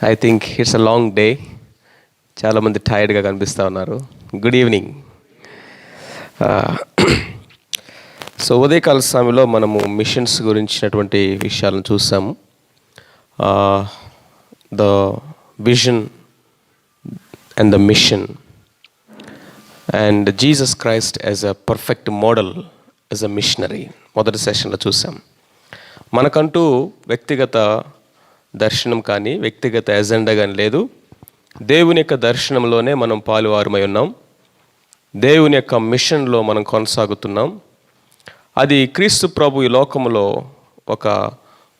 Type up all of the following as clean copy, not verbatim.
I think it's a long day. చాలామంది టైర్డ్గా కనిపిస్తూ ఉన్నారు. Good evening. సో ఉదయకాల సమయంలో మనము మిషన్స్ గురించినటువంటి విషయాలను చూసాము. The vision and the mission and Jesus Christ as a perfect model as a missionary మొదటి సెషన్లో చూసాం. మనకంటూ వ్యక్తిగత దర్శనం కానీ వ్యక్తిగత ఎజెండా కానీ లేదు. దేవుని యొక్క దర్శనంలోనే మనం పాలువారమై ఉన్నాం. దేవుని యొక్క మిషన్లో మనం కొనసాగుతున్నాం. అది క్రీస్తు ప్రభు ఈ లోకంలో ఒక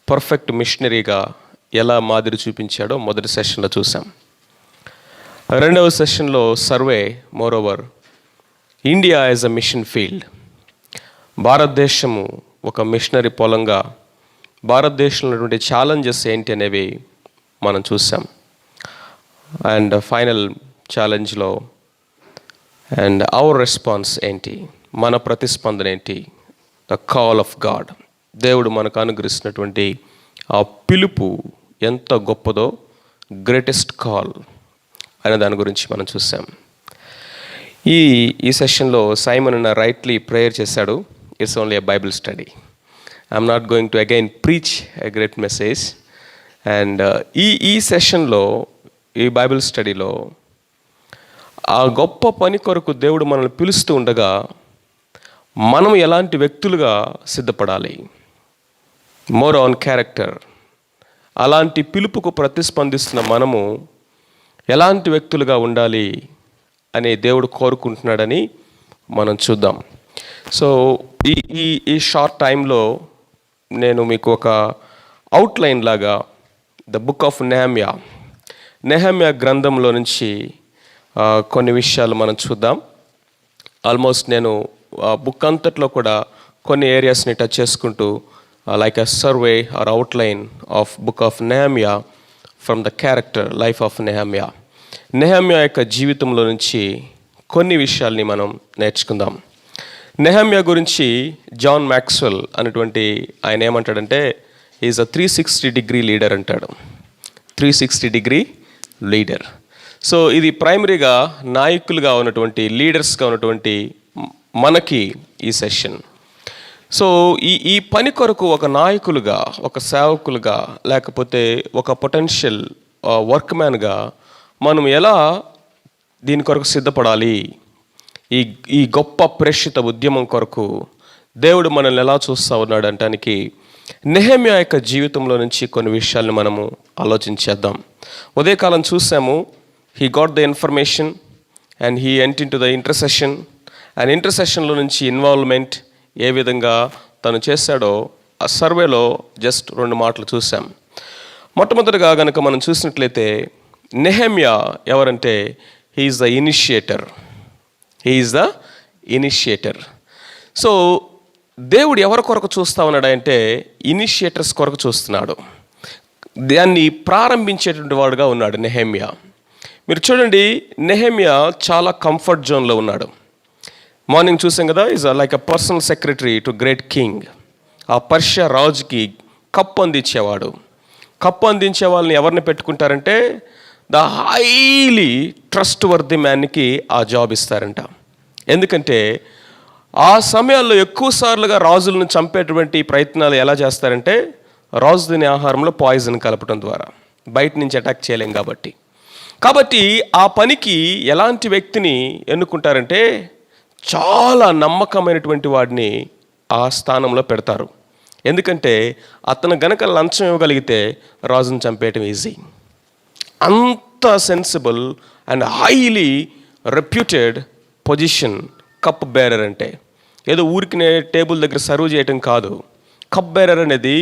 పర్ఫెక్ట్ మిషనరీగా ఎలా మాదిరి చూపించాడో మొదటి సెషన్లో చూసాం. రెండవ సెషన్లో survey moreover India as a mission field, భారతదేశము ఒక మిషనరీ పొలంగా భారతదేశంలో ఉన్నటువంటి ఛాలెంజెస్ ఏంటి అనేవి మనం చూసాం. అండ్ ఫైనల్ ఛాలెంజ్లో అండ్ అవర్ రెస్పాన్స్ ఏంటి, మన ప్రతిస్పందన ఏంటి, ద కాల్ ఆఫ్ గాడ్, దేవుడు మనకు అనుగ్రహిస్తున్నటువంటి ఆ పిలుపు ఎంత గొప్పదో, గ్రేటెస్ట్ కాల్ అనే దాని గురించి మనం చూసాం. ఈ సెషన్లో సైమన్ రైట్లీ ప్రేయర్ చేశాడు. It's only a Bible study. I'm not going to again preach a great message. And ఈ సెషన్లో, ఈ బైబిల్ స్టడీలో ఆ గొప్ప పని కొరకు దేవుడు మనల్ని పిలుస్తూ ఉండగా మనం ఎలాంటి వ్యక్తులుగా సిద్ధపడాలి, మోర్ ఆన్ క్యారెక్టర్, అలాంటి పిలుపుకు ప్రతిస్పందిస్తున్న మనము ఎలాంటి వ్యక్తులుగా ఉండాలి అని దేవుడు కోరుకుంటున్నాడని మనం చూద్దాం. సో ఈ షార్ట్ టైంలో నేను మీకు ఒక అవుట్లైన్ లాగా ద బుక్ ఆఫ్ నెహమ్యా గ్రంథంలో నుంచి కొన్ని విషయాలు మనం చూద్దాం. ఆల్మోస్ట్ నేను బుక్ అంతట్లో కూడా కొన్ని ఏరియాస్ని టచ్ చేసుకుంటూ like a survey or outline of book of Nehemiah from the character life of Nehemiah యొక్క జీవితంలో నుంచి కొన్ని విషయాల్ని మనం నేర్చుకుందాం. నెహమ్యా గురించి జాన్ మ్యాక్స్వెల్ అనేటువంటి ఆయన ఏమంటాడంటే ఈజ్ అ 360 లీడర్ అంటాడు. 360 లీడర్. సో ఇది ప్రైమరీగా నాయకులుగా ఉన్నటువంటి, లీడర్స్గా ఉన్నటువంటి మనకి ఈ సెషన్. సో ఈ పని కొరకు ఒక నాయకులుగా, ఒక సేవకులుగా, లేకపోతే ఒక పొటెన్షియల్ వర్క్మ్యాన్గా మనం ఎలా దీని కొరకు సిద్ధపడాలి, ఈ గొప్ప ప్రేషిత ఉద్యమం కొరకు దేవుడు మనల్ని ఎలా చూస్తూ ఉన్నాడు అంటానికి నెహమ్యా యొక్క జీవితంలో నుంచి కొన్ని విషయాలను మనము ఆలోచించేద్దాం. ఉదయకాలం చూసాము, he got the information and he went into the intercession. And ఇంటర్సెషన్లో నుంచి ఇన్వాల్వ్మెంట్ ఏ విధంగా తను చేశాడో ఆ సర్వేలో జస్ట్ 2 మాటలు చూసాం. మొట్టమొదటిగా కనుక మనం చూసినట్లయితే నెహమ్యా ఎవరంటే హీఈస్ ద ఇనిషియేటర్. సో దేవుడు ఎవరి కొరకు చూస్తూ ఉన్నాడంటే ఇనిషియేటర్స్ కొరకు చూస్తున్నాడు. దాన్ని ప్రారంభించేటువంటి వాడుగా ఉన్నాడు నెహమ్యా. మీరు చూడండి, నెహమ్యా చాలా కంఫర్ట్ జోన్లో ఉన్నాడు. మార్నింగ్ చూసాం కదా, is like a personal secretary to great king. ఆ పర్షియా రాజుకి కప్పు అందించేవాడు. కప్పు అందించే వాళ్ళని ఎవరిని పెట్టుకుంటారంటే ద హైలీ ట్రస్ట్ వర్ది మ్యాన్కి ఆ జాబ్ ఇస్తారంట. ఎందుకంటే ఆ సమయాల్లో ఎక్కువ సార్లుగా రాజులను చంపేటువంటి ప్రయత్నాలు ఎలా చేస్తారంటే రాజు తినే ఆహారంలో పాయిజన్ కలపడం ద్వారా, బయట నుంచి అటాక్ చేయలేం కాబట్టి ఆ పనికి ఎలాంటి వ్యక్తిని ఎన్నుకుంటారంటే చాలా నమ్మకమైనటువంటి వాడిని ఆ స్థానంలో పెడతారు. ఎందుకంటే అతను గనక లంచం ఇవ్వగలిగితే రాజును చంపేయటం ఈజీ. అంత sensible and highly reputed position cup bearer అంటే. ఏదో ఊరికి టేబుల్ దగ్గర సర్వ్ చేయటం కాదు. కప్ బేరర్ అనేది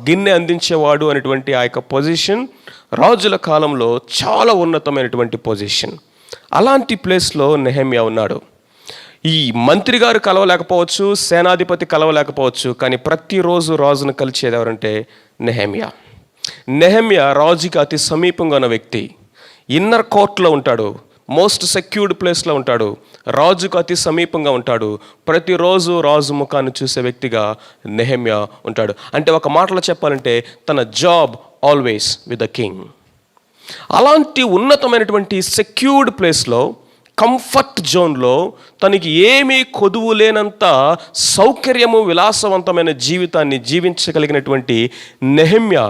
గిన్నె అందించేవాడు అనేటువంటి ఆ యొక్క పొజిషన్ రాజుల కాలంలో చాలా ఉన్నతమైనటువంటి పొజిషన్. అలాంటి ప్లేస్లో నెహమ్యా ఉన్నాడు. ఈ మంత్రి గారు కలవలేకపోవచ్చు, సేనాధిపతి కలవలేకపోవచ్చు, కానీ ప్రతిరోజు రాజును కలిసేది ఎవరంటే నెహమ్యా రాజుకి అతి సమీపంగా ఉన్న వ్యక్తి. ఇన్నర్ కోర్ట్లో ఉంటాడు, మోస్ట్ సెక్యూర్డ్ ప్లేస్లో ఉంటాడు, రాజుకు అతి సమీపంగా ఉంటాడు. ప్రతిరోజు రాజు ముఖాన్ని చూసే వ్యక్తిగా నెహమ్యా ఉంటాడు. అంటే ఒక మాటలో చెప్పాలంటే తన job always with the king. అలాంటి ఉన్నతమైనటువంటి సెక్యూర్డ్ ప్లేస్లో, కంఫర్ట్ జోన్లో, తనకి ఏమీ కొదువు లేనంత సౌకర్యము విలాసవంతమైన జీవితాన్ని జీవించగలిగినటువంటి నెహెమ్యా,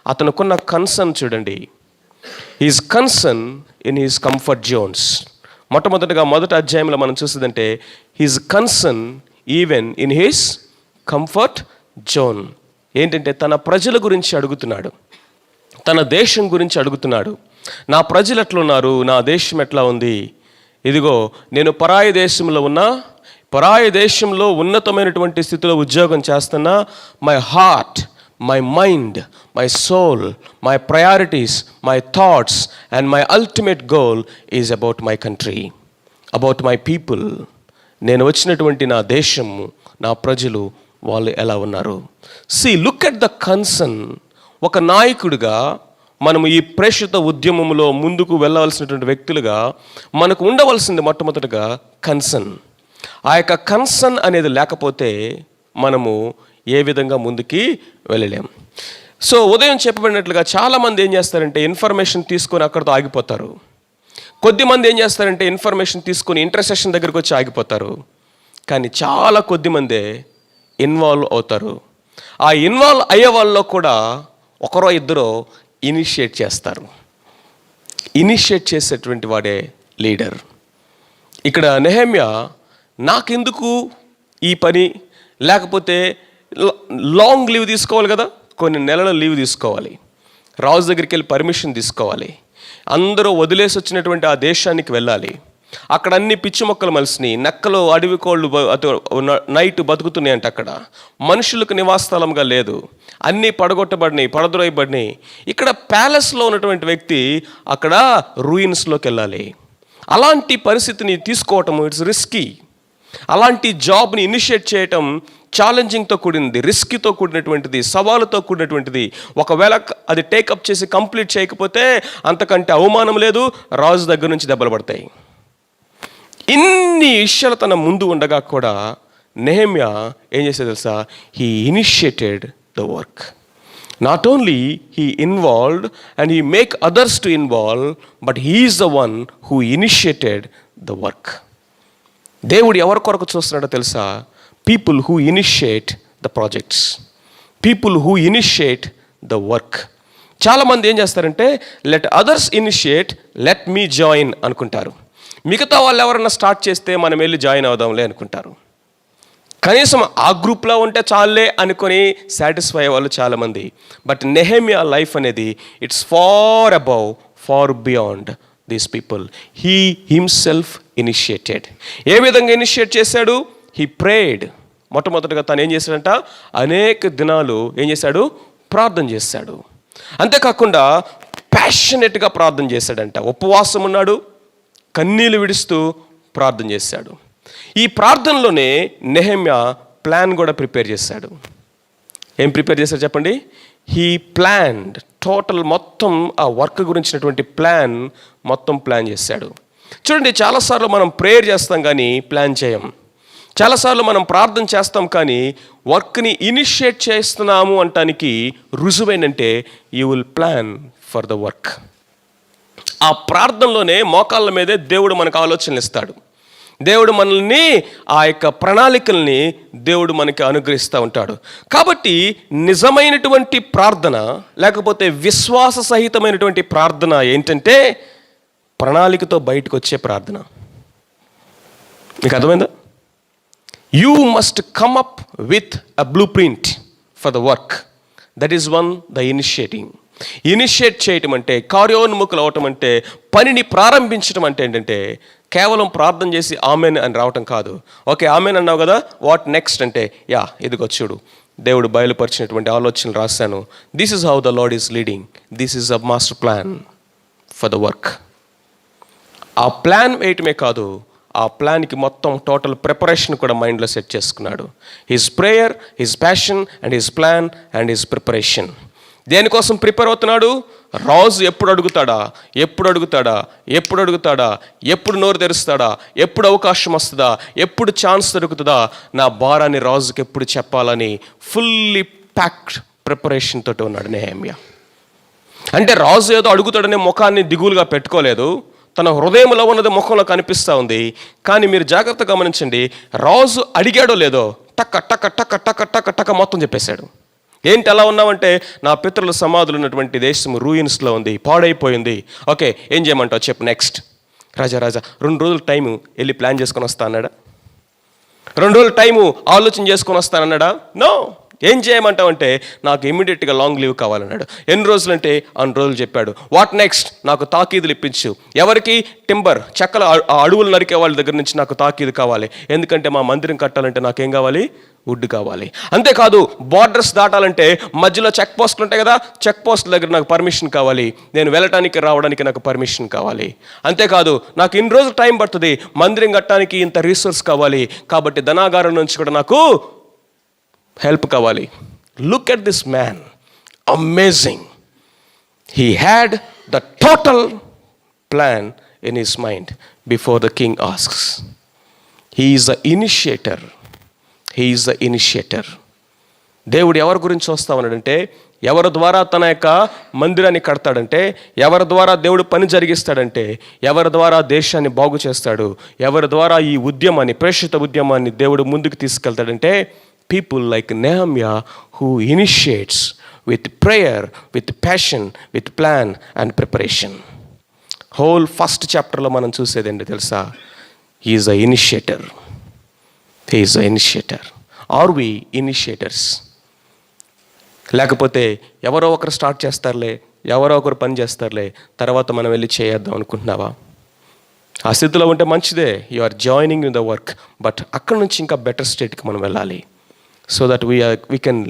అతనుకున్న కన్సర్న్ చూడండి. His concern in his comfort zones. మొట్టమొదటిగా మొదటి అధ్యాయంలో మనం చూస్తుందంటే his concern even in his comfort zone. ఏంటంటే తన ప్రజల గురించి అడుగుతున్నాడు, తన దేశం గురించి అడుగుతున్నాడు. నా ప్రజలు ఎట్లున్నారు, నా దేశం ఎట్లా ఉంది? ఇదిగో నేను పరాయి దేశంలో ఉన్నా, పరాయి దేశంలో ఉన్నతమైనటువంటి స్థితిలో ఉద్యోగం చేస్తున్నా. My heart, my mind, my soul, my priorities, my thoughts and my ultimate goal is about my country, about my people. నేను వచ్చినటువంటి నా దేశము, నా ప్రజలు, వాళ్ళు ఎలా ఉన్నారు? Look at the concern. ఒక నాయకుడిగా మనము ఈ ప్రేషిత ఉద్యమంలో ముందుకు వెళ్ళవలసినటువంటి వ్యక్తులుగా మనకు ఉండవలసింది మొట్టమొదటిగా కన్సర్న్. ఆ యొక్క కన్సర్న్ అనేది లేకపోతే మనము ఏ విధంగా ముందుకి వెళ్ళలేం. సో ఉదయం చెప్పబడినట్లుగా చాలామంది ఏం చేస్తారంటే ఇన్ఫర్మేషన్ తీసుకొని అక్కడితో ఆగిపోతారు. కొద్దిమంది ఏం చేస్తారంటే ఇన్ఫర్మేషన్ తీసుకొని ఇంటర్సెషన్ దగ్గరికి వచ్చి ఆగిపోతారు. కానీ చాలా కొద్దిమందే ఇన్వాల్వ్ అవుతారు. ఆ ఇన్వాల్వ్ అయ్యే వాళ్ళలో కూడా ఒకరో ఇద్దరో ఇనిషియేట్ చేస్తారు. ఇనిషియేట్ చేసేటువంటి వాడే లీడర్. ఇక్కడ నెహెమ్యా నాకెందుకు ఈ పని, లేకపోతే లాంగ్ లీవ్ తీసుకోవాలి కదా, కొన్ని నెలల లీవ్ తీసుకోవాలి, రాజు దగ్గరికి వెళ్ళి పర్మిషన్ తీసుకోవాలి, అందరూ వదిలేసి వచ్చినటువంటి ఆ దేశానికి వెళ్ళాలి. అక్కడ అన్ని పిచ్చి మొక్కలు మలిసినాయి, నక్కలు, అడవి కోళ్ళు నైట్ బతుకుతున్నాయి అంటే అక్కడ మనుషులకు నివాసస్థలంగా లేదు, అన్నీ పడగొట్టబడినాయి, పడద్రోయబడినాయి. ఇక్కడ ప్యాలెస్లో ఉన్నటువంటి వ్యక్తి అక్కడ రూయిన్స్లోకి వెళ్ళాలి. అలాంటి పరిస్థితిని తీసుకోవటం ఇట్స్ రిస్కీ. అలాంటి జాబ్ని ఇనిషియేట్ చేయటం ఛాలెంజింగ్తో కూడినది, రిస్క్తో కూడినటువంటిది, సవాలుతో కూడినటువంటిది. ఒకవేళ అది టేకప్ చేసి కంప్లీట్ చేయకపోతే అంతకంటే అవమానం లేదు, రాజు దగ్గర నుంచి దెబ్బలు పడతాయి. ఇన్ని విషయాలు తన ముందు ఉండగా కూడా నెహెమ్యా ఏం చేసేది తెలుసా? He initiated the work. Not only he involved and he make others to involve, but he is the one who initiated the work. దేవుడు ఎవరి కొరకు చూస్తున్నాడో తెలుసా? People who initiate the projects, people who initiate the work. చాలామంది ఏం చేస్తారంటే let others initiate, let me join అనుకుంటారు. మిగతా వాళ్ళు ఎవరన్నా స్టార్ట్ చేస్తే మనం వెళ్ళి జాయిన్ అవుదాంలే అనుకుంటారు. కనీసం ఆ గ్రూప్లో ఉంటే చాలే అనుకొని సాటిస్ఫై అయ్యే వాళ్ళు చాలామంది. బట్ నెహెమ్యా లైఫ్ అనేది it's far above, far beyond these people. He himself initiated. ఏ విధంగా ఇనిషియేట్ చేశాడు? He prayed. మొట్టమొదటిగా తను ఏం చేశాడంట? అనేక దినాలు ఏం చేశాడు? ప్రార్థన చేశాడు. అంతేకాకుండా ప్యాషనెట్గా ప్రార్థన చేశాడంట. ఉపవాసం ఉన్నాడు, కన్నీళ్ళు విడుస్తూ ప్రార్థన చేశాడు. ఈ ప్రార్థనలోనే నెహెమ్యా ప్లాన్ కూడా ప్రిపేర్ చేశాడు. ఏం ప్రిపేర్ చేశాడు చెప్పండి? హీ ప్లాన్డ్ టోటల్ మొత్తం ఆ వర్క్ గురించినటువంటి ప్లాన్ మొత్తం ప్లాన్ చేశాడు. చూడండి, చాలాసార్లు మనం ప్రేయర్ చేస్తాం కానీ ప్లాన్ చేయం. చాలాసార్లు మనం ప్రార్థన చేస్తాం కానీ వర్క్ని ఇనిషియేట్ చేస్తున్నాము అంటానికి రుజువేనంటే you will plan for the work. ఆ ప్రార్థనలోనే మోకాళ్ళ మీదే దేవుడు మనకు ఆలోచనలు ఇస్తాడు. దేవుడు మనల్ని ఆ యొక్క ప్రణాళికల్ని దేవుడు మనకి అనుగ్రహిస్తూ ఉంటాడు. కాబట్టి నిజమైనటువంటి ప్రార్థన, లేకపోతే విశ్వాస సహితమైనటువంటి ప్రార్థన ఏంటంటే ప్రణాళికతో బయటకు వచ్చే ప్రార్థన. మీకు అర్థమైందా? You must come up with a blue print for the work. That is one the initiating. Initiate చేయటం అంటే, కార్యోన్ముఖులు అవటం అంటే, పనిని ప్రారంభించడం అంటే ఏంటంటే కేవలం ప్రార్థన చేసి ఆమెన్ అని రావటం కాదు. ఓకే, ఆమెన్ అన్నావు కదా, వాట్ నెక్స్ట్ అంటే ఇదిగో చూడు, దేవుడు బయలుపరిచినటువంటి ఆలోచనలు రాశాను. This is how the lord is leading. This is a master plan for the work. ఆ ప్లాన్ వేయటమే కాదు, ఆ ప్లాన్కి మొత్తం టోటల్ ప్రిపరేషన్ కూడా మైండ్లో సెట్ చేసుకున్నాడు. His prayer, his passion and his plan and his preparation. దేనికోసం ప్రిపేర్ అవుతున్నాడు? రాజు ఎప్పుడు అడుగుతాడా, ఎప్పుడు అడుగుతాడా, ఎప్పుడు అడుగుతాడా, ఎప్పుడు నోరు తెరుస్తాడా, ఎప్పుడు అవకాశం వస్తుందా, ఎప్పుడు ఛాన్స్ దొరుకుతుందా, నా భారాన్ని రాజుకి ఎప్పుడు చెప్పాలని ఫుల్లీ ప్యాక్డ్ ప్రిపరేషన్ తోటి ఉన్నాడు నెహెమ్యా. అంటే రాజు ఏదో అడుగుతాడనే ముఖాన్ని దిగులుగా పెట్టుకోలేదు, తన హృదయంలో ఉన్నది ముఖంలో కనిపిస్తూ ఉంది. కానీ మీరు జాగ్రత్తగా గమనించండి, రాజు అడిగాడో లేదో టక్క టక్క టక్క టక్క టక్క టక్క మొత్తం చెప్పేశాడు. ఏంటి అలా ఉన్నామంటే, నా పితరుల సమాధులు ఉన్నటువంటి దేశం రూయిన్స్లో ఉంది, పాడైపోయింది. ఓకే, ఏం చేయమంటావు చెప్పు నెక్స్ట్. రాజా 2 రోజులు టైము వెళ్ళి ప్లాన్ చేసుకొని వస్తా అన్నాడా? 2 రోజులు టైము ఆలోచన చేసుకొని వస్తానన్నాడా? నో. ఏం చేయమంటావు అంటే, నాకు ఇమీడియట్గా లాంగ్ లీవ్ కావాలన్నాడు. ఎన్ని రోజులు అంటే అన్ని రోజులు చెప్పాడు. What next? నాకు తాకీదులు ఇప్పించు. ఎవరికి? టింబర్, చెక్కల అడవులు నరికే వాళ్ళ దగ్గర నుంచి నాకు తాకీదు కావాలి. ఎందుకంటే మా మందిరం కట్టాలంటే నాకేం కావాలి? వుడ్ కావాలి. అంతేకాదు, బార్డర్స్ దాటాలంటే మధ్యలో చెక్ పోస్టులు ఉంటాయి కదా, చెక్ పోస్టుల దగ్గర నాకు పర్మిషన్ కావాలి. నేను వెళ్ళటానికి రావడానికి నాకు పర్మిషన్ కావాలి. అంతేకాదు, నాకు ఇన్ని రోజులు టైం పడుతుంది, మందిరం కట్టడానికి ఇంత రీసోర్స్ కావాలి. కాబట్టి ధనాగారం నుంచి కూడా నాకు హెల్ప్ కావాలి. Look at this man, amazing. He had the total plan in his mind before the king asks. He is the initiator. He is the initiator. దేవుడు ఎవరి గురించి వస్తా ఉన్నాడంటే, ఎవరి ద్వారా తన యొక్క మందిరాన్ని కడతాడంటే, ఎవరి ద్వారా దేవుడు పని జరిగిస్తాడంటే, ఎవరి ద్వారా దేశాన్ని బాగు చేస్తాడు, ఎవరి ద్వారా ఈ ఉద్యమాన్ని, ప్రేషిత ఉద్యమాన్ని దేవుడు ముందుకు తీసుకెళ్తాడంటే, people like Nehemiah who initiates with prayer, with passion, with plan and preparation. Whole first చాప్టర్లో మనం చూసేదండి తెలుసా? He is the initiator. He is the initiator. Are we initiators? లేకపోతే ఎవరో ఒకరు స్టార్ట్ చేస్తారులే, ఎవరో ఒకరు పని చేస్తారులే, తర్వాత మనం వెళ్ళి చేద్దాం అనుకుంటున్నావా? ఆ స్థితిలో ఉంటే మంచిదే, you are joining in the work. But అక్కడ నుంచి ఇంకా బెటర్ స్టేట్కి మనం వెళ్ళాలి. So that we can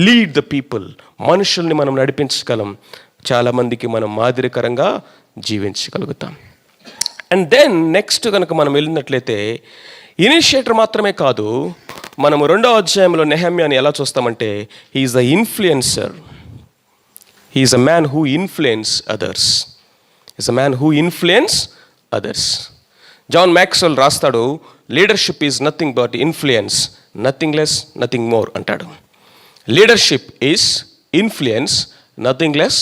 lead the people. మనుషుల్ని మనం నడిపించగలం, చాలామందికి మనం మాదిరికరంగా జీవించగలుగుతాం. అండ్ దెన్ నెక్స్ట్ కనుక మనం వెళ్ళినట్లయితే, ఇనిషియేటర్ మాత్రమే కాదు, మనము 2వ అధ్యాయంలో నెహమ్యాని ఎలా చూస్తామంటే, he is the influencer. He is a man who influence others. Is a man who influence others. John Maxwell రాస్తాడు, leadership is nothing but influence, nothing less, nothing more అంటాడు. Leadership is influence, nothing less,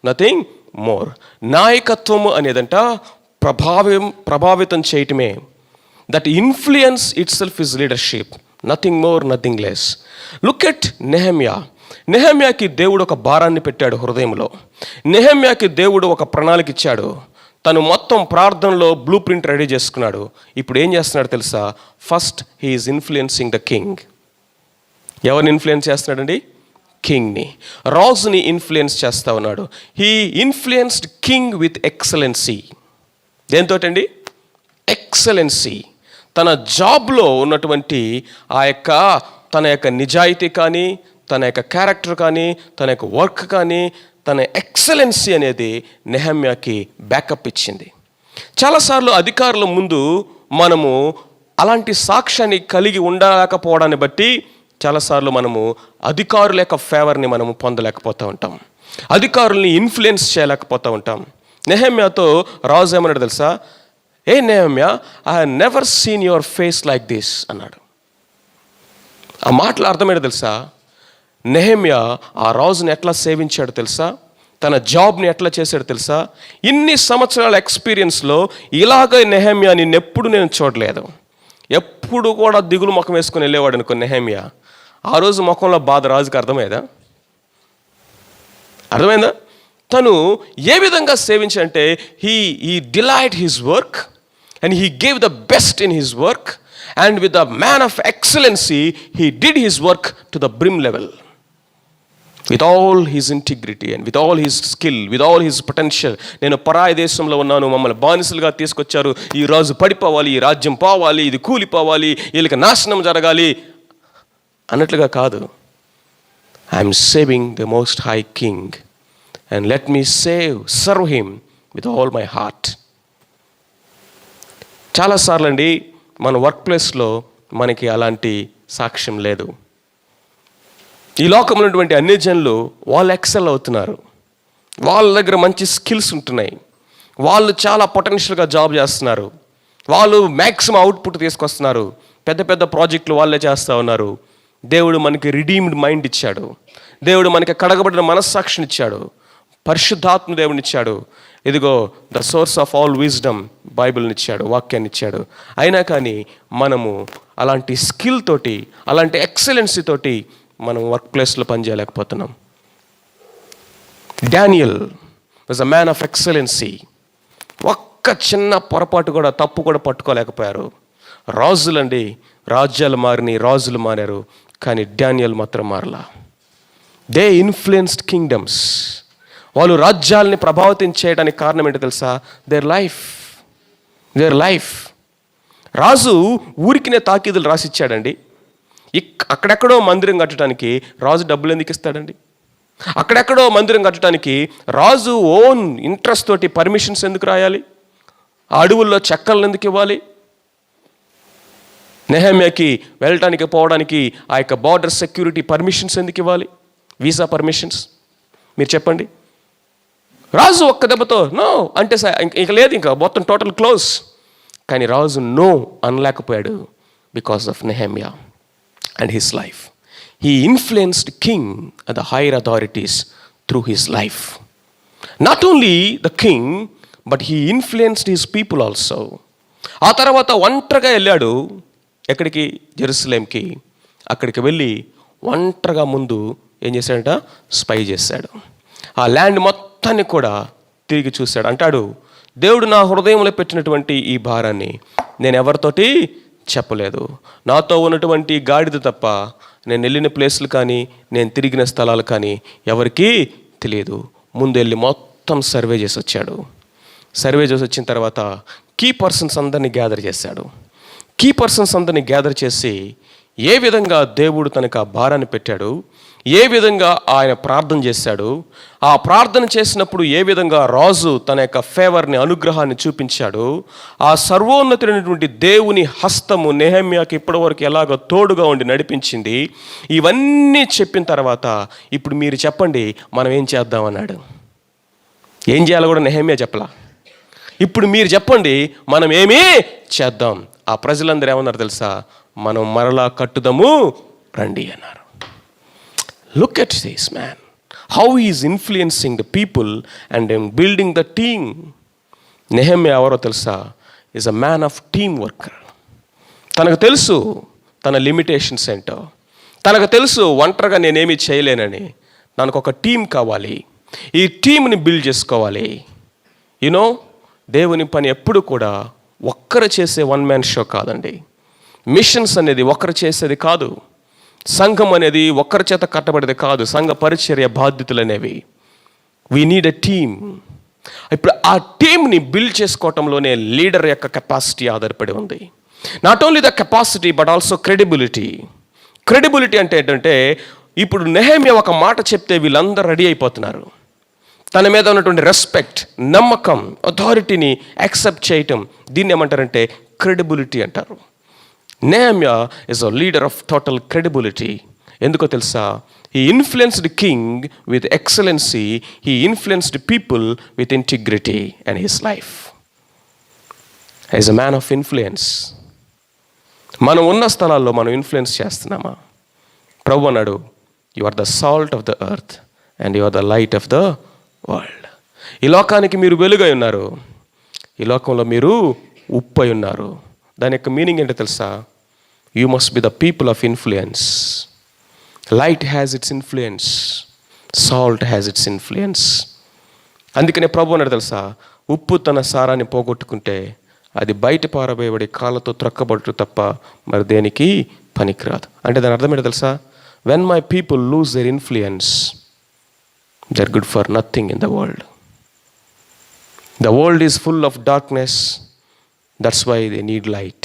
nothing more. నాయకత్వము అనేదంట ప్రభావితం చేయటమే. That influence itself is leadership. Nothing more, nothing less. Look at Nehemiah. నెహమ్యాకి దేవుడు ఒక భారాన్ని పెట్టాడు హృదయంలో. నెహమ్యాకి దేవుడు ఒక ప్రణాళిక ఇచ్చాడు. తను మొత్తం ప్రార్థనలో బ్లూ ప్రింట్ రెడీ చేసుకున్నాడు. ఇప్పుడు ఏం చేస్తున్నాడు తెలుసా? First he is influencing the king. ఎవరిని ఇన్ఫ్లుయెన్స్ చేస్తున్నాడండి? కింగ్ని, రాజుని ఇన్ఫ్లుయెన్స్ చేస్తూ ఉన్నాడు. He influenced king with excellency. దేంతోటండి? ఎక్సలెన్సీ. తన జాబ్లో ఉన్నటువంటి తన యొక్క నిజాయితీ కానీ, తన యొక్క క్యారెక్టర్ కానీ, తన యొక్క వర్క్ కానీ, తన ఎక్సలెన్సీ అనేది నెహమ్యాకి బ్యాకప్ ఇచ్చింది. చాలాసార్లు అధికారుల ముందు మనము అలాంటి సాక్ష్యాన్ని కలిగి ఉండలేకపోవడాన్ని బట్టి చాలాసార్లు మనము అధికారుల యొక్క ఫేవర్ని మనము పొందలేకపోతూ ఉంటాం, అధికారుల్ని ఇన్ఫ్లుయెన్స్ చేయలేకపోతూ ఉంటాం. నెహమ్యాతో రాజు ఏమన్నాడు తెలుసా? ఏ Nehemiah, I have never seen your face like this అన్నాడు. ఆ మాటలు అర్థమేంటో తెలుసా? నెహమ్యా ఆ రాజుని ఎట్లా సేవించాడు తెలుసా? తన జాబ్ని ఎట్లా చేశాడు తెలుసా? ఇన్ని సంవత్సరాల ఎక్స్పీరియన్స్లో ఇలాగ నెహమ్యా నిన్నెప్పుడు నేను చూడలేదు. ఎప్పుడు కూడా దిగులు ముఖం వేసుకొని వెళ్ళేవాడు అనుకో నెహమ్యా. ఆ రోజు ముఖంలో బాధ రాజుకి అర్థమైందా? తను ఏ విధంగా సేవించంటే, he delight his work and he gave the best in his work, and with a man of excellency he did his work to the brim level, with all his integrity and with all his skill, with all his potential. నేను పరాయి దేశంలో ఉన్నాను, మమ్మల్ని బానిసలుగా తీసుకొచ్చారు, ఈ రాజు పడిపోవాలి, ఈ రాజ్యం పోవాలి, ఇది కూలిపోవాలి, వీళ్ళకి నాశనం జరగాలి అన్నట్లుగా కాదు. I'm saving the most high king and let me serve him with all my heart. చాలాసార్లు అండి మన వర్క్ ప్లేస్లో మనకి అలాంటి సాక్ష్యం లేదు. ఈ లోకంలో ఉన్నటువంటి అన్ని జనులు వాళ్ళు ఎక్సెల్ అవుతున్నారు, వాళ్ళ దగ్గర మంచి స్కిల్స్ ఉంటున్నాయి, వాళ్ళు చాలా పొటెన్షియల్గా జాబ్ చేస్తున్నారు, వాళ్ళు మ్యాక్సిమం అవుట్పుట్ తీసుకొస్తున్నారు, పెద్ద పెద్ద ప్రాజెక్టులు వాళ్ళే చేస్తూ ఉన్నారు. దేవుడు మనకి రిడీమ్డ్ మైండ్ ఇచ్చాడు, దేవుడు మనకి కడగబడిన మనస్సాక్షినిచ్చాడు, పరిశుద్ధాత్మ దేవునిచ్చాడు. ఇదిగో the source of all wisdom బైబిల్ని ఇచ్చాడు, వాక్యాన్ని ఇచ్చాడు. అయినా కానీ మనము అలాంటి స్కిల్ తోటి, అలాంటి ఎక్సలెన్సీ తోటి మనం వర్క్ ప్లేస్లో పనిచేయలేకపోతున్నాం. Daniel was a man of excellency. ఒక్క చిన్న పొరపాటు కూడా, తప్పు కూడా పట్టుకోలేకపోయారు. రాజులండి, రాజ్యాలు మారినాయి, రాజులు మారారు, కానీ డానియల్ మాత్రం మారలా. They influenced kingdoms. వాళ్ళు రాజ్యాలని ప్రభావితం చేయడానికి కారణం ఏంటో తెలుసా? Their life. రాజు ఊరికినే తాకీదులు రాసిచ్చాడండి. అక్కడెక్కడో మందిరం కట్టడానికి రాజు డబ్బులు ఎందుకు ఇస్తాడండి? అక్కడెక్కడో మందిరం కట్టడానికి రాజు ఓన్ ఇంట్రెస్ట్ తోటి పర్మిషన్స్ ఎందుకు రాయాలి? ఆ అడవుల్లో చెక్కలను ఎందుకు ఇవ్వాలి? నెహెమ్యాకి వెళ్ళటానికి పోవడానికి ఆ యొక్క బార్డర్ సెక్యూరిటీ పర్మిషన్స్ ఎందుకు ఇవ్వాలి? వీసా పర్మిషన్స్ మీరు చెప్పండి. రాజు ఒక్క దెబ్బతో నో అంటే ఇంక లేదు, ఇంకా మొత్తం టోటల్ క్లోజ్. కానీ రాజు నో అనలేకపోయాడు because of Nehemiah and his life. He influenced king and the higher authorities through his life. Not only the king but he influenced his people also. ఆ తర్వాత ఒంటరిగా వెళ్ళాడు ఎక్కడికి? జెరూసలేంకి. అక్కడికి వెళ్ళి ఒంటరిగా ముందు ఏం చేశాడంట? స్పై చేశాడు. ఆ ల్యాండ్ మొత్తాన్ని కూడా తిరిగి చూశాడు. అంటాడు, దేవుడు నా హృదయంలో పెట్టినటువంటి ఈ భారాన్ని నేను ఎవరితోటి చెప్పలేదు. నాతో ఉన్నటువంటి గాడిద తప్ప నేను వెళ్ళిన ప్లేసులు కానీ, నేను తిరిగిన స్థలాలు కానీ ఎవరికీ తెలియదు. ముందు వెళ్ళి మొత్తం సర్వే చేసి వచ్చాడు. సర్వే చేసి వచ్చిన తర్వాత కీ పర్సన్స్ అందరినీ గ్యాదర్ చేశాడు. కీ పర్సన్స్ అందరినీ గ్యాదర్ చేసి ఏ విధంగా దేవుడు తనకు ఆ భారాన్ని పెట్టాడు, ఏ విధంగా ఆయన ప్రార్థన చేశాడు, ఆ ప్రార్థన చేసినప్పుడు ఏ విధంగా రాజు తన యొక్క ఫేవర్ని, అనుగ్రహాన్ని చూపించాడు, ఆ సర్వోన్నతుడైనటువంటి దేవుని హస్తము నెహెమ్యాకి ఇప్పటివరకు ఎలాగో తోడుగా ఉండి నడిపించింది. ఇవన్నీ చెప్పిన తర్వాత ఇప్పుడు మీరు చెప్పండి మనం ఏం చేద్దాం అన్నాడు. ఏం చేయాలో కూడా నెహెమ్యా చెప్పలా. ఇప్పుడు మీరు చెప్పండి మనం ఏమీ చేద్దాం. ఆ ప్రజలందరూ ఏమన్నారు తెలుసా? మనం మరలా కట్టుదాము రండి అన్నారు. Look at this man, how he is influencing the people and building the team. Nehemiah ఎవరో తెలుసా? Is a man of team worker. తనకు తెలుసు తన లిమిటేషన్స్ ఏంటో, తనకు తెలుసు ఒంటరిగా నేనేమీ చేయలేనని. నాకు ఒక టీం కావాలి, ఈ టీంని బిల్డ్ చేసుకోవాలి. యూనో, దేవుని పని ఎప్పుడు కూడా ఒక్కరు చేసే వన్ మ్యాన్ షో కాదండి. మిషన్స్ అనేది ఒక్కరు చేసేది కాదు. సంఘం అనేది ఒక్కరి చేత కట్టబడేది కాదు. సంఘ పరిచర్య బాధ్యతలు అనేవి వీ నీడ్ ఎ టీమ్. ఇప్పుడు ఆ టీంని బిల్డ్ చేసుకోవటంలోనే లీడర్ యొక్క కెపాసిటీ ఆధారపడి ఉంది. Not only the capacity but also credibility. Credibility అంటే ఏంటంటే, ఇప్పుడు నెహెమ్యా ఒక మాట చెప్తే వీళ్ళందరూ రెడీ అయిపోతున్నారు. తన మీద ఉన్నటువంటి రెస్పెక్ట్, నమ్మకం, అథారిటీని యాక్సెప్ట్ చేయటం, దీన్ని ఏమంటారంటే క్రెడిబిలిటీ అంటారు. Nehemiah is a leader of total credibility. ఎందుకో తెలుసా? He influenced king with excellency, he influenced people with integrity and his life. Is a man of influence. మనం ఉన్న స్థలాల్లో మనం ఇన్ఫ్లుయెన్స్ చేస్తున్నామా? ప్రభు అన్నాడు, you are the salt of the earth and you are the light of the world. ఈ లోకానికి మీరు వెలుగై ఉన్నారు, ఈ లోకంలో మీరు ఉప్పు అయి ఉన్నారు. దాని యొక్క మీనింగ్ ఏంటో తెలుసా? You must be the people of influence. Light has its influence, salt has its influence. అందుకనే ప్రభు అన్నాడు తెలుసా, ఉప్పు తన సారాన్ని పోగొట్టుకుంటే అది బయట పారబోయబడి కాళ్ళతో త్రక్కబట్టు తప్ప మరి దేనికి పనికిరాదు. అంటే దాని అర్థం ఏంటో తెలుసా? When my people lose their influence, they're good for nothing in the world. The world is full of darkness, that's why they need light.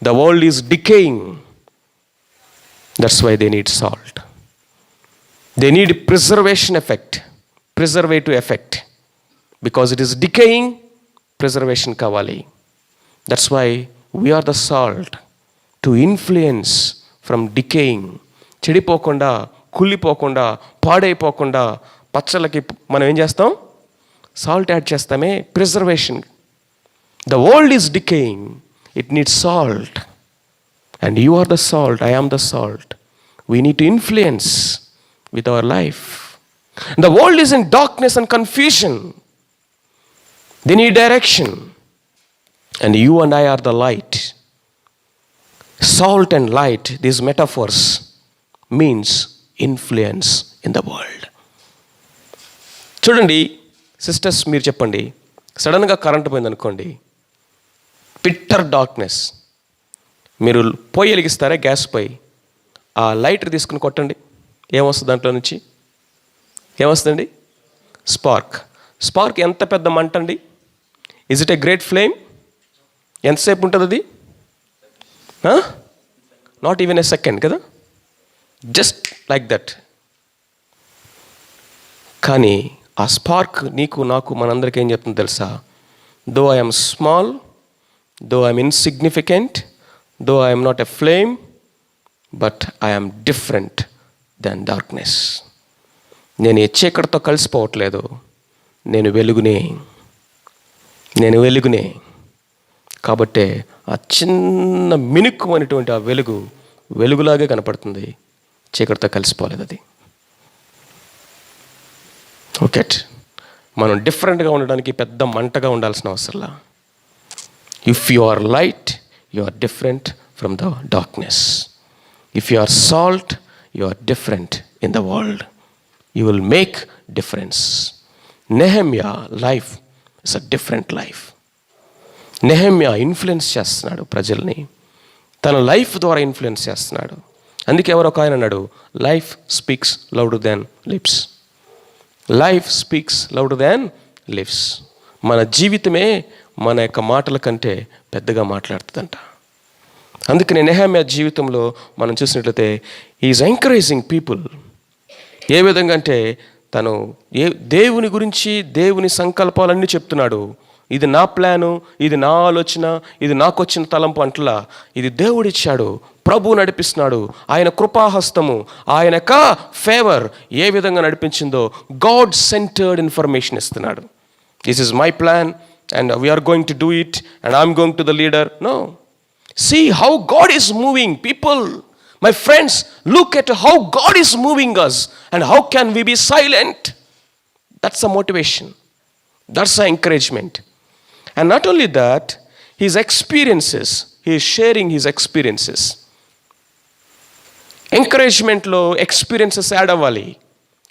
The world is decaying, that's why they need salt. They need preservative effect, because it is decaying, preservation kavali. That's why we are the salt to influence from decaying. చెడిపోకుండా, కుళ్ళిపోకుండా, పాడైపోకుండా పచ్చళ్ళకి మనం ఏం చేస్తాం? Salt add చేస్తామే, preservation. The world is decaying, it needs salt. And you are the salt, I am the salt. We need to influence with our life. The world is in darkness and confusion. They need direction. And you and I are the light. Salt and light, these metaphors, means influence in the world. చూడండి sisters, మీరు చెప్పండి, సడన్గా current పోయిందనుకోండి, పిట్టర్ darkness, మీరు పొయ్యి వెలిగిస్తారా? Gas పొయ్యి. ఆ lighter తీసుకుని కొట్టండి, ఏమొస్తుంది దాంట్లో నుంచి? ఏమొస్తుందండి? స్పార్క్. స్పార్క్ ఎంత పెద్ద మంట అండి? Is it a great flame? ఎంతసేపు ఉంటుంది అది? నాట్ ఈవెన్ ఏ సెకండ్ కదా, జస్ట్ లైక్ దట్. కానీ ఆ స్పార్క్ నీకు నాకు మనందరికీ ఏం చెప్తుంది తెలుసా? Though I'm small, though I'm insignificant, though I'm not a flame, but I'm different then darkness. నేను ఏ చీకటితో కలిసిపోవట్లేదు, నేను వెలుగునే. కాబట్టే ఆ చిన్న మినుక్కు అనేటువంటి ఆ వెలుగులాగే కనపడుతుంది, చీకటితో కలిసిపోలేదు అది. ఓకే, మనం డిఫరెంట్గా ఉండడానికి పెద్ద మంటగా ఉండాల్సిన అవసరంలా. If you are light, you are different from the darkness. If you are salt, you are different in the world. You will make difference. Nehemiah life is a different life. Nehemiah influence చేస్తున్నాడు ప్రజల్ని, తన life ద్వారా influence చేస్తున్నాడు. అందుకే ఎవరో ఒక ఆయన అన్నాడు, లైఫ్ స్పీక్స్ లౌడర్ దాన్ లిప్స్. లైఫ్ స్పీక్స్ లౌడర్ దాన్ లిప్స్. మన జీవితమే మన యొక్క మాటల కంటే పెద్దగా మాట్లాడుతుందంట. అందుకనే నెహెమ్యా జీవితంలో మనం చూసినట్లయితే ఈజ్ ఎంకరేజింగ్ పీపుల్. ఏ విధంగా అంటే తను దేవుని గురించి, దేవుని సంకల్పాలన్నీ చెప్తున్నాడు. ఇది నా ప్లాను, ఇది నా ఆలోచన, ఇది నాకు వచ్చిన తలంపు అంటలా, ఇది దేవుడిచ్చాడు, ప్రభు నడిపిస్తున్నాడు. ఆయన కృపాహస్తము, ఆయన యొక్క ఫేవర్ ఏ విధంగా నడిపించిందో గాడ్ సెంటర్డ్ ఇన్ఫర్మేషన్ ఇస్తున్నాడు. This is my plan and we are going to do it and I'm going to the leader. No. See how God is moving people. My friends, look at how God is moving us and how can we be silent? That's a motivation. That's an encouragement. And not only that, his experiences, he is sharing his experiences. Encouragement lo experiences add అవ్వాలి.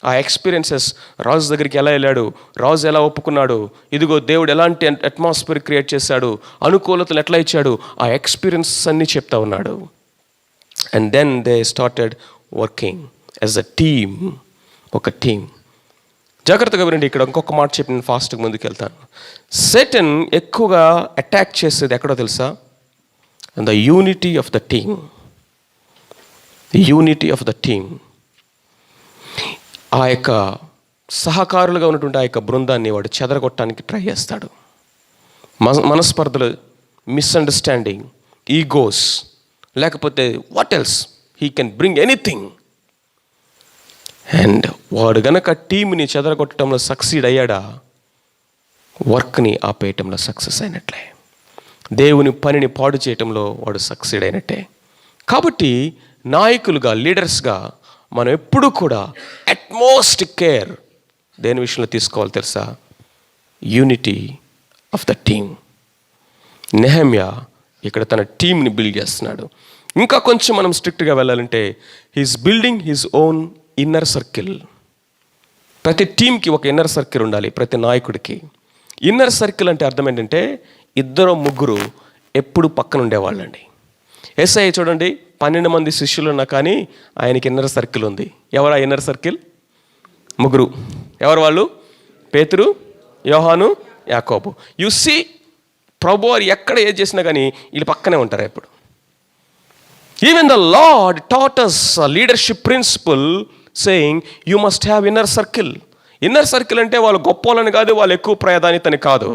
ఆ experiences, రాజు దగ్గరికి ఎలా వెళ్ళాడు, రాజు ఎలా ఒప్పుకున్నాడు, ఇదిగో దేవుడు ఎలాంటి అట్మాస్ఫియర్ క్రియేట్ చేశాడు, అనుకూలతలు ఎట్లా ఇచ్చాడు, ఆ ఎక్స్పీరియన్సెస్ అన్నీ చెప్తా ఉన్నాడు. And then they started working as a team. ఒక టీం. జాగ్రత్తగా వినండి, ఇక్కడ ఇంకొక మాట చెప్పి నేను ఫాస్ట్గా ముందుకు వెళ్తాను. సేటన్ ఎక్కువగా అటాక్ చేసేది ఎక్కడో తెలుసా? The unity of the team. The unity of the team. ఆ యొక్క సహకారులుగా ఉన్నటువంటి ఆ యొక్క బృందాన్ని వాడు చెదరగొట్టడానికి ట్రై చేస్తాడు. మనస్పర్ధలు, మిస్అండర్స్టాండింగ్, ఈగోస్, లేకపోతే what else, he can bring anything. And వాడు గనక టీంని చెదరగొట్టడంలో సక్సీడ్ అయ్యాడా, వర్క్ని ఆపేయటంలో సక్సెస్ అయినట్లే, దేవుని పనిని పాడు చేయటంలో వాడు సక్సీడ్ అయినట్టే. కాబట్టి నాయకులుగా, లీడర్స్గా మనం ఎప్పుడూ కూడా అట్మోస్ట్ కేర్ దేని విషయంలో తీసుకోవాలి తెలుసా? Unity of the team. Nehemiah ఇక్కడ తన టీంని బిల్డ్ చేస్తున్నాడు. ఇంకా కొంచెం మనం స్ట్రిక్ట్గా వెళ్ళాలంటే he's building his own inner circle. ప్రతి టీంకి ఒక ఇన్నర్ సర్కిల్ ఉండాలి, ప్రతి నాయకుడికి. ఇన్నర్ సర్కిల్ అంటే అర్థం ఏంటంటే 2-3 ఎప్పుడు పక్కన ఉండేవాళ్ళండి. యేసయ్య చూడండి, 12 మంది శిష్యులు ఉన్నా కానీ ఆయనకి ఇన్నర్ సర్కిల్ ఉంది. ఎవరు ఆ ఇన్నర్ సర్కిల్? 3. ఎవరు వాళ్ళు? పేతురు, యోహాను, యాకోబు. యు సీ, ప్రభు వారు ఎక్కడ ఏది చేసినా కానీ వీళ్ళు పక్కనే ఉంటారు ఎప్పుడు. Even the lord taught us a leadership principle saying you must have inner circle. Inner circle అంటే వాళ్ళు గొప్పవాళ్ళని కాదు, వాళ్ళు ఎక్కువ ప్రాధాన్యతని కాదు.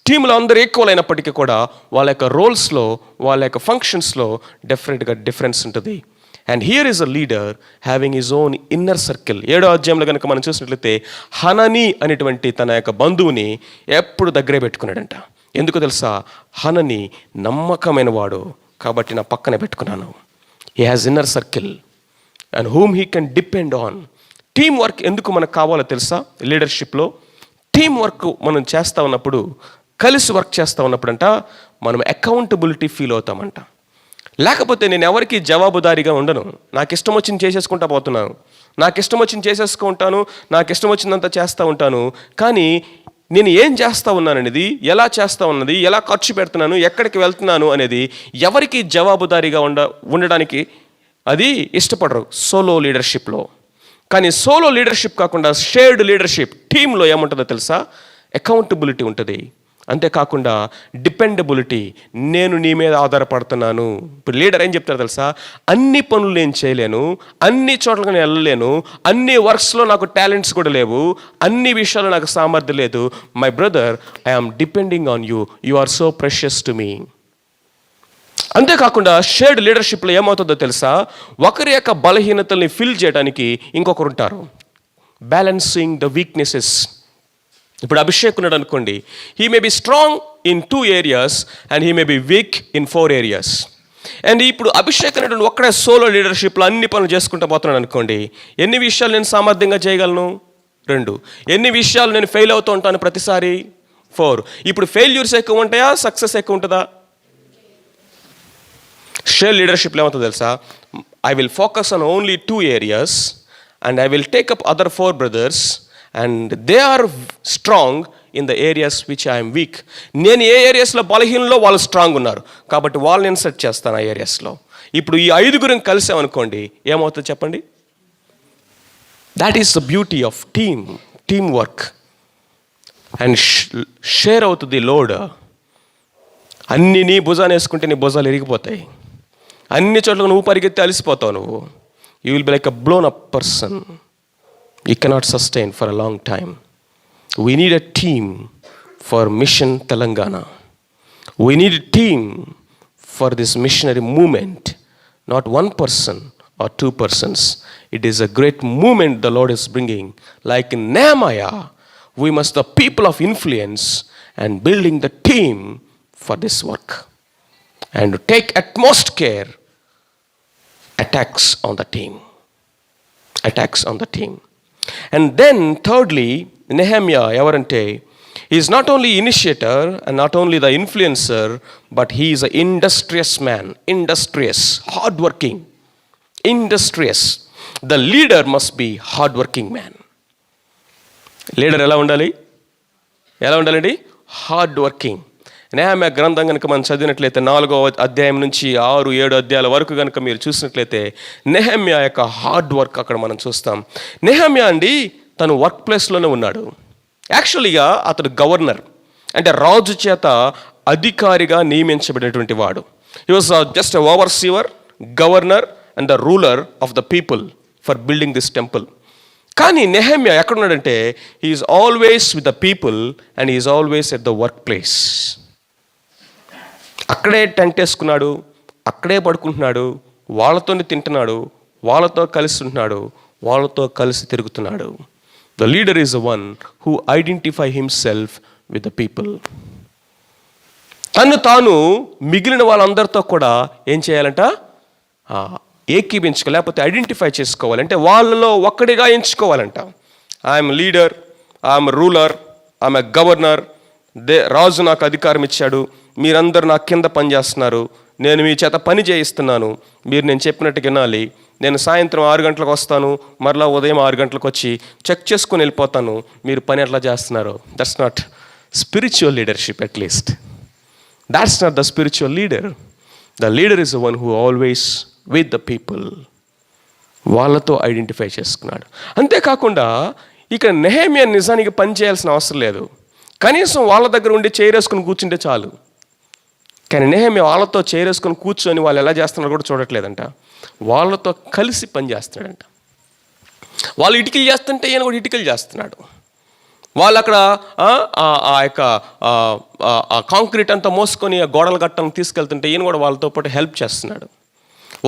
టీంలో అందరూ ఈక్వల్ అయినప్పటికీ కూడా వాళ్ళ యొక్క రోల్స్లో, వాళ్ళ యొక్క ఫంక్షన్స్లో డెఫినెట్గా డిఫరెన్స్ ఉంటుంది. And here is a leader having his own inner circle. 7వ అధ్యాయంలో కనుక మనం చూసినట్లయితే హననీ అనేటువంటి తన యొక్క బంధువుని ఎప్పుడు దగ్గరే పెట్టుకున్నాడంట. ఎందుకు తెలుసా? హననీ నమ్మకమైన వాడు కాబట్టి నా పక్కనే పెట్టుకున్నాను. He has inner circle and whom he can depend on. Team work ఎందుకు మనకు కావాలో తెలుసా? లీడర్షిప్లో టీం వర్క్ మనం చేస్తూ ఉన్నప్పుడు, కలిసి వర్క్ చేస్తూ ఉన్నప్పుడంట మనం అకౌంటబిలిటీ ఫీల్ అవుతామంట. లేకపోతే నేను ఎవరికి జవాబుదారీగా ఉండను, నాకు ఇష్టం వచ్చింది చేసేసుకుంటా పోతున్నాను, నాకు ఇష్టం వచ్చింది చేసేసుకుంటాను, నాకు ఇష్టం వచ్చిందంతా చేస్తూ ఉంటాను. కానీ నేను ఏం చేస్తూ ఉన్నాను అనేది, ఎలా చేస్తూ ఉన్నది, ఎలా ఖర్చు పెడుతున్నాను, ఎక్కడికి వెళ్తున్నాను అనేది ఎవరికి జవాబుదారీగా ఉండడానికి అది ఇష్టపడరు సోలో లీడర్షిప్లో. కానీ సోలో లీడర్షిప్ కాకుండా షేర్డ్ లీడర్షిప్ టీంలో ఏముంటుందో తెలుసా? అకౌంటబిలిటీ ఉంటుంది. అంతేకాకుండా డిపెండబిలిటీ, నేను నీ మీద ఆధారపడుతున్నాను. ఇప్పుడు లీడర్ ఏం చెప్తారు తెలుసా? అన్ని పనులు నేను చేయలేను, అన్ని చోట్లకి నేను వెళ్ళలేను, అన్ని వర్క్స్లో నాకు టాలెంట్స్ కూడా లేవు, అన్ని విషయాల్లో నాకు సామర్థ్యం లేదు. My brother, I am depending on you, you are so precious to me. అంతేకాకుండా షేర్డ్ లీడర్షిప్లో ఏమవుతుందో తెలుసా? ఒకరి యొక్క బలహీనతల్ని ఫిల్ చేయడానికి ఇంకొకరు ఉంటారు. Balancing the weaknesses. ఇప్పుడు అభిషేక్ ఉన్నాడు అనుకోండి, he may be strong in 2 areas and he may be week in 4 areas. And ఇప్పుడు అభిషేక్ అనేటువంటి ఒక్కడే సోలో లీడర్షిప్లో అన్ని పనులు చేసుకుంటూ పోతున్నాడు అనుకోండి, ఎన్ని విషయాలు నేను సామర్థ్యంగా చేయగలను? 2. ఎన్ని విషయాలు నేను ఫెయిల్ అవుతూ ఉంటాను ప్రతిసారి? 4. ఇప్పుడు ఫెయిల్యూర్స్ ఎక్కువ ఉంటాయా, సక్సెస్ ఎక్కువ ఉంటుందా? షేర్ లీడర్షిప్లో ఏమవుతుందో తెలుసా? I will focus on only 2 areas and I will take up other 4 brothers and they are strong in the areas which I'm weak. నేను ఏ ఏరియాస్లో బలహీనలో వాళ్ళు స్ట్రాంగ్ ఉన్నారు కాబట్టి వాళ్ళని ఇన్సర్ట్ చేస్తాను ఆ ఏరియాస్లో. ఇప్పుడు ఈ 5 కలిసామనుకోండి, ఏమవుతుంది చెప్పండి? That is the beauty of team work. And share అవుతుంది లోడ్. అన్ని నీ భుజాన్ని వేసుకుంటే నీ భుజాలు ఇరిగిపోతాయి. అన్ని చోట్ల నువ్వు పరిగెత్తి అలసిపోతావు. నువ్వు you will be like a blown up person. You cannot sustain for a long time. We need a team for Mission Telangana. We need a team for this missionary movement. Not one person or 2 persons. It is a great movement the Lord is bringing. Like in Nehemiah, we must the people of influence and building the team for this work. And to take utmost care, attacks on the team. Attacks on the team. And then thirdly, Nehemiah evarante, he is not only initiator and not only the influencer, but he is an industrious man. Industrious, hardworking, industrious. The leader must be hardworking man. Leader ఎలా ఉండాలి? ఎలా ఉండాలండి? హార్డ్వర్కింగ్. నెహెమ్యా గ్రంథం కనుక మనం చదివినట్లయితే 4వ అధ్యాయం నుంచి 6-7 అధ్యాయాల వరకు కనుక మీరు చూసినట్లయితే నెహెమ్యా యొక్క హార్డ్ వర్క్ అక్కడ మనం చూస్తాం. నెహెమ్యా అండి తను వర్క్ ప్లేస్లోనే ఉన్నాడు. యాక్చువల్గా అతడు గవర్నర్, అంటే రాజు చేత అధికారిగా నియమించబడినటువంటి వాడు. He was just overseer, governor and the ruler of the people for building this temple. కానీ నెహెమ్యా ఎక్కడున్నాడంటే he is always with the people and he is always at the work place. అక్కడే టెంట్ వేసుకున్నాడు, అక్కడే పడుకుంటున్నాడు, వాళ్ళతోనే తింటున్నాడు, వాళ్ళతో కలిసి ఉంటున్నాడు, వాళ్ళతో కలిసి తిరుగుతున్నాడు. The leader is the one who identify himself with the people. తను తాను మిగిలిన వాళ్ళందరితో కూడా ఏం చేయాలంట? ఏకీభించుకో, లేకపోతే ఐడెంటిఫై చేసుకోవాలంటే వాళ్ళలో ఒక్కడిగా ఎంచుకోవాలంట. I'm leader, I'm ruler, I'm governor. రాజు నాకు అధికారం ఇచ్చాడు, మీరందరూ నా కింద పని చేస్తున్నారు, నేను మీ చేత పని చేయిస్తున్నాను, మీరు నేను చెప్పినట్టు వినాలి. నేను సాయంత్రం 6 గంటలకు వస్తాను, మరలా ఉదయం 6 గంటలకు వచ్చి చెక్ చేసుకొని వెళ్ళిపోతాను, మీరు పని ఎట్లా చేస్తున్నారు. That's not spiritual leadership. At least that's not the spiritual leader. The leader is the one who always with the people. వాళ్ళతో ఐడెంటిఫై చేసుకున్నాడు. అంతేకాకుండా ఇక్కడ నెహెమ్యా నిజానికి పని చేయాల్సిన అవసరం లేదు, కనీసం వాళ్ళ దగ్గర ఉండి చేరేసుకుని కూర్చుంటే చాలు. కానీ నెహెమ్యా వాళ్ళతో చేరేసుకొని కూర్చొని వాళ్ళు ఎలా చేస్తున్నారో కూడా చూడట్లేదంట, వాళ్ళతో కలిసి పని చేస్తున్నాడంట. వాళ్ళు ఇటుకలు చేస్తుంటే ఈయన కూడా ఇటుకలు చేస్తున్నాడు. వాళ్ళు అక్కడ ఆ యొక్క కాంక్రీట్ అంతా మోసుకొని ఆ గోడల గట్టను తీసుకెళ్తుంటే ఈయన కూడా వాళ్ళతో పాటు హెల్ప్ చేస్తున్నాడు.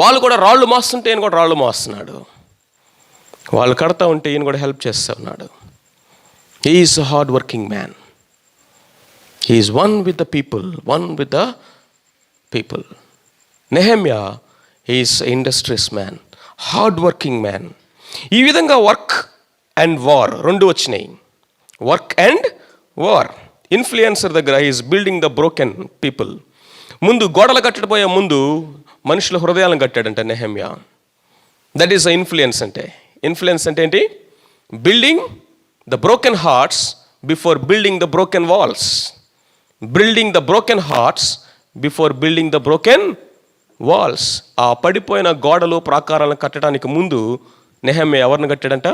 వాళ్ళు కూడా రాళ్ళు మోస్తుంటే ఈయన కూడా రాళ్ళు మోస్తున్నాడు. వాళ్ళు కడతా ఉంటే ఈయన కూడా హెల్ప్ చేస్తూ ఉన్నాడు. He is a hard working man. He is one with the people, one with the people. Nehemiah, he is an industrious man, hard working man. ఈ విధంగా వర్క్ అండ్ వార్ రెండు వచ్చినాయి. Work and war. ఇన్ఫ్లుయెన్సర్ దగ్గర is building the broken people. ముందు గోడలు కట్టడిపోయే ముందు మనుషుల హృదయాలను కట్టాడంట Nehemiah. That is the influence అంటే. ఇన్ఫ్లుయెన్స్ అంటే ఏంటి? Building the broken hearts before building the broken walls. Building the broken hearts before building the broken walls. ఆ పడిపోయిన గోడలు ప్రాకారాలను కట్టడానికి ముందు నెహెమ్యా ఎవరిని కట్టాడంట?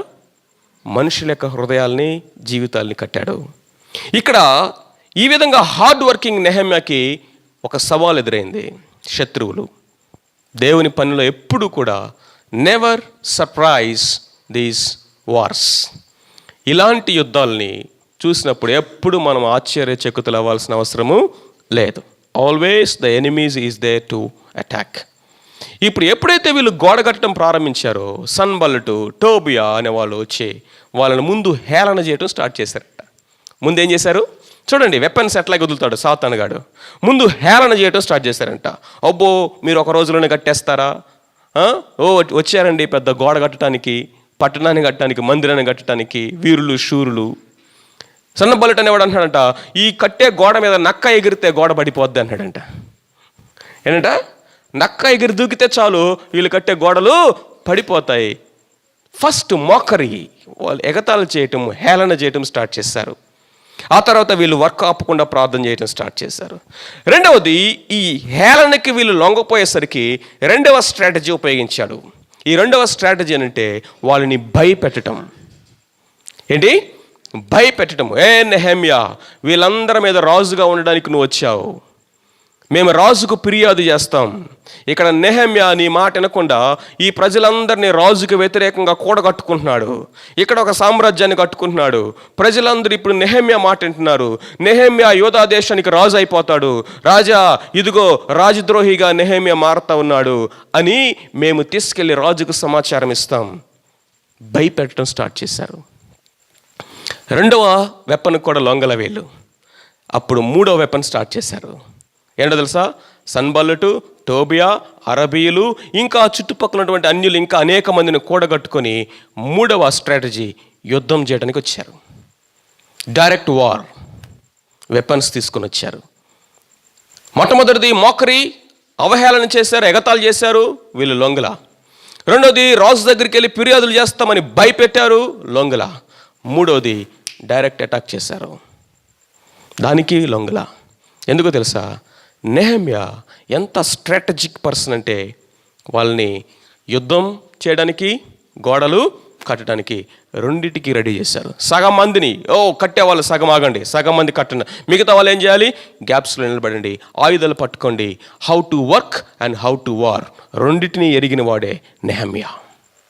మనుషుల యొక్క హృదయాల్ని, జీవితాల్ని కట్టాడు. ఇక్కడ ఈ విధంగా హార్డ్ వర్కింగ్ నెహెమ్యాకి ఒక సవాల్ ఎదురైంది. శత్రువులు. దేవుని పనిలో ఎప్పుడు కూడా నెవర్ సర్ప్రైజ్ దీస్ వార్స్. ఇలాంటి యుద్ధాలని చూసినప్పుడు ఎప్పుడు మనం ఆశ్చర్యచకితులు అవ్వాల్సిన అవసరము లేదు. Always the enemies is there to attack. ఇప్పుడు ఎప్పుడైతే వీళ్ళు గోడ కట్టడం ప్రారంభించారో సన్బల్లటు, టోబియా అనే వాళ్ళు వచ్చి వాళ్ళని ముందు హేళన చేయడం స్టార్ట్ చేశారట. ముందు ఏం చేశారు చూడండి, వెపన్స్ ఎట్లా వదులుతాడు సాతానుగాడు. ముందు హేళన చేయడం స్టార్ట్ చేశారంట. అబ్బో మీరు ఒక రోజులోనే కట్టేస్తారా? ఓ వచ్చారండి పెద్ద గోడ కట్టడానికి, పట్టణాన్ని కట్టడానికి, మందిరాన్ని కట్టడానికి వీరులు శూరులు. సన్నబల్లెట్ అనేవాడు అంటాడంట, ఈ కట్టే గోడ మీద నక్క ఎగిరితే గోడ పడిపోద్ది అన్నాడంట. ఏంటంట? నక్క ఎగిరి దూకితే చాలు వీళ్ళు కట్టే గోడలు పడిపోతాయి. ఫస్ట్ మోకరి, వాళ్ళు ఎగతాళి చేయటం, హేళన చేయటం స్టార్ట్ చేశారు. ఆ తర్వాత వీళ్ళు వర్క్ ఆపకుండా ప్రార్థన చేయటం స్టార్ట్ చేశారు. రెండవది, ఈ హేళనకి వీళ్ళు లొంగపోయేసరికి రెండవ స్ట్రాటజీ ఉపయోగించాడు. ఈ రెండవ స్ట్రాటజీ అంటే వాళ్ళని భయపెట్టడం. ఏంటి? భయపెట్టడం. ఏ నెహెమ్యా, వీళ్ళందరి మీద రాజుగా ఉండడానికి నువ్వు వచ్చావు, మేము రాజుకు ఫిర్యాదు చేస్తాం. ఇక్కడ నెహెమ్యా నీ మాట వినకుండా ఈ ప్రజలందరినీ రాజుకు వ్యతిరేకంగా కూడగట్టుకుంటున్నాడు. ఇక్కడ ఒక సామ్రాజ్యాన్ని కట్టుకుంటున్నాడు. ప్రజలందరూ ఇప్పుడు నెహెమ్యా మాట వింటున్నారు. నెహెమ్యా యూదా దేశానికి రాజు అయిపోతాడు. రాజా ఇదిగో రాజద్రోహిగా నెహెమ్యా మారుతా ఉన్నాడు అని మేము తీసుకెళ్ళి రాజుకు సమాచారం ఇస్తాం. భయపెట్టడం స్టార్ట్ చేశారు. రెండవ వెపన్ కూడా లొంగల వీళ్ళు. అప్పుడు మూడవ వెపన్ స్టార్ట్ చేశారు. ఏంటో తెలుసా? సన్బల్లటు, టోబియా, అరబీయులు, ఇంకా చుట్టుపక్కల ఉన్నటువంటి అన్యులు, ఇంకా అనేక మందిని కూడగట్టుకొని మూడవ స్ట్రాటజీ యుద్ధం చేయడానికి వచ్చారు. డైరెక్ట్ వార్ వెపన్స్ తీసుకొని వచ్చారు. మొట్టమొదటిది మోకరి, అవహేళన చేశారు, ఎగతాళి చేశారు, వీళ్ళు లొంగల. రెండోది రాజు దగ్గరికి వెళ్ళి ఫిర్యాదులు చేస్తామని భయపెట్టారు, లొంగల. మూడోది డైరెక్ట్ అటాక్ చేశారు, దానికి లొంగల. ఎందుకో తెలుసా? నెహెమ్యా ఎంత స్ట్రాటజిక్ పర్సన్ అంటే వాళ్ళని యుద్ధం చేయడానికి, గోడలు కట్టడానికి రెండింటికి రెడీ చేశారు. సగం మందిని కట్టే వాళ్ళు సగం ఆగండి, సగం మంది కట్టండి, మిగతా వాళ్ళు ఏం చేయాలి? గ్యాప్స్లో నిలబడండి, ఆయుధాలు పట్టుకోండి. How to work and how to war రెండింటినీ ఎరిగిన వాడే నెహెమ్యా.